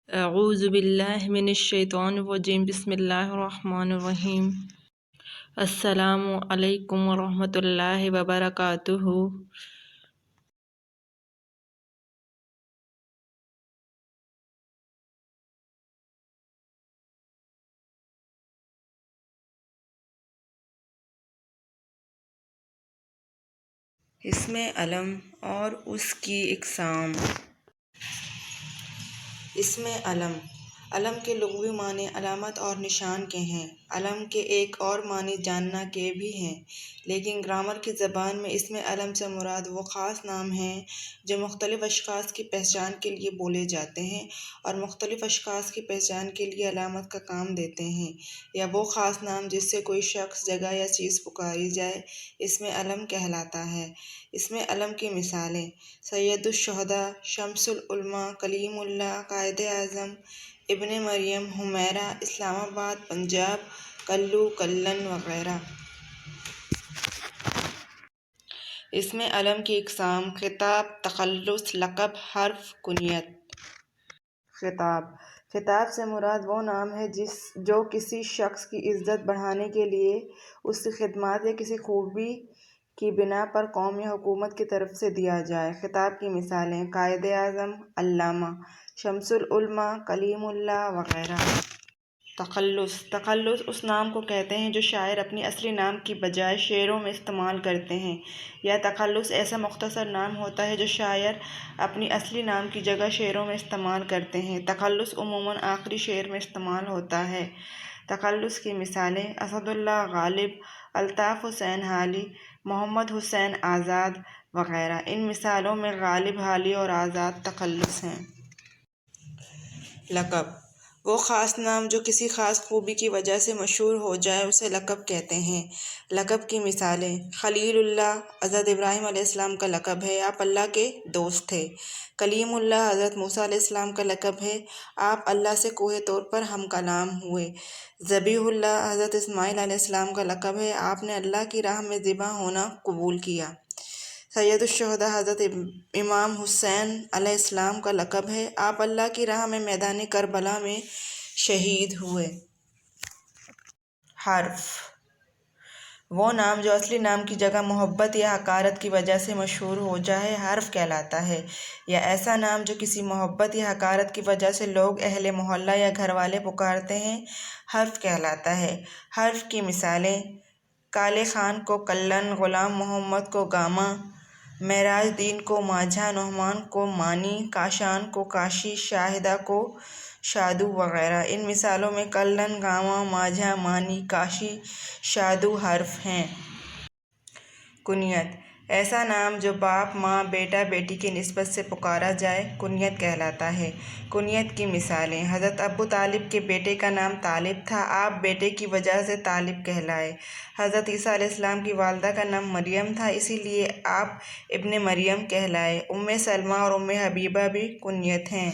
اعوذ باللہ من الشیطان الرجیم بسم اللہ الرحمن الرحیم السلام علیکم ورحمۃ اللہ وبرکاتہ۔ اسم علم اور اس کی اقسام۔ اسم علم کے لغوی معنی علامت اور نشان کے ہیں۔ علم کے ایک اور معنی جاننا کے بھی ہیں، لیکن گرامر کی زبان میں اسم علم سے مراد وہ خاص نام ہیں جو مختلف اشخاص کی پہچان کے لیے بولے جاتے ہیں اور مختلف اشخاص کی پہچان کے لیے علامت کا کام دیتے ہیں، یا وہ خاص نام جس سے کوئی شخص، جگہ یا چیز پکاری جائے اسم علم کہلاتا ہے۔ اسم علم کی مثالیں: سید الشہداء، شمس العلماء، کلیم اللہ، قائد اعظم، ابن مریم، حمیرہ، اسلام آباد، پنجاب، کلو، کلن وغیرہ۔ اسم علم کی اقسام: خطاب، تخلص، لقب، حرف، کنیت۔ خطاب سے مراد وہ نام ہے جو کسی شخص کی عزت بڑھانے کے لیے اس کی خدمات یا کسی خوبی کی بنا پر قوم یا حکومت کی طرف سے دیا جائے۔ خطاب کی مثالیں: قائد اعظم، علامہ، شمس العلماء، کلیم اللہ وغیرہ۔ تخلص اس نام کو کہتے ہیں جو شاعر اپنی اصلی نام کی بجائے شعروں میں استعمال کرتے ہیں، یا تخلص ایسا مختصر نام ہوتا ہے جو شاعر اپنی اصلی نام کی جگہ شعروں میں استعمال کرتے ہیں۔ تخلص عموماً آخری شعر میں استعمال ہوتا ہے۔ تخلص کی مثالیں: اسد اللہ غالب، الطاف حسین حالی، محمد حسین آزاد وغیرہ۔ ان مثالوں میں غالب، حالی اور آزاد تخلص ہیں۔ لقب وہ خاص نام جو کسی خاص خوبی کی وجہ سے مشہور ہو جائے اسے لقب کہتے ہیں۔ لقب کی مثالیں: خلیل اللہ، حضرت ابراہیم علیہ السلام کا لقب ہے، آپ اللہ کے دوست تھے۔ کلیم اللہ، حضرت موسیٰ علیہ السلام کا لقب ہے، آپ اللہ سے کوہ طور پر ہم کلام ہوئے۔ ذبیح اللہ، حضرت اسماعیل علیہ السلام کا لقب ہے، آپ نے اللہ کی راہ میں ذبح ہونا قبول کیا۔ سید الشہداء، حضرت امام حسین علیہ السلام کا لقب ہے، آپ اللہ کی راہ میں میدان کربلا میں شہید ہوئے۔ حرف وہ نام جو اصلی نام کی جگہ محبت یا حقارت کی وجہ سے مشہور ہو جائے حرف کہلاتا ہے، یا ایسا نام جو کسی محبت یا حقارت کی وجہ سے لوگ، اہل محلہ یا گھر والے پکارتے ہیں حرف کہلاتا ہے۔ حرف کی مثالیں: کالے خان کو کلن، غلام محمد کو گاما، معراج دین کو ماجھا، نعمان کو مانی، کاشان کو کاشی، شاہدہ کو شادو وغیرہ۔ ان مثالوں میں کلن، گاما، ماجھا، مانی، کاشی، شادو حرف ہیں۔ کنیت ایسا نام جو باپ، ماں، بیٹا، بیٹی کی نسبت سے پکارا جائے کنیت کہلاتا ہے۔ کنیت کی مثالیں: حضرت ابو طالب کے بیٹے کا نام طالب تھا، آپ بیٹے کی وجہ سے طالب کہلائے۔ حضرت عیسیٰ علیہ السلام کی والدہ کا نام مریم تھا، اسی لیے آپ ابن مریم کہلائے۔ ام سلمہ اور ام حبیبہ بھی کنیت ہیں۔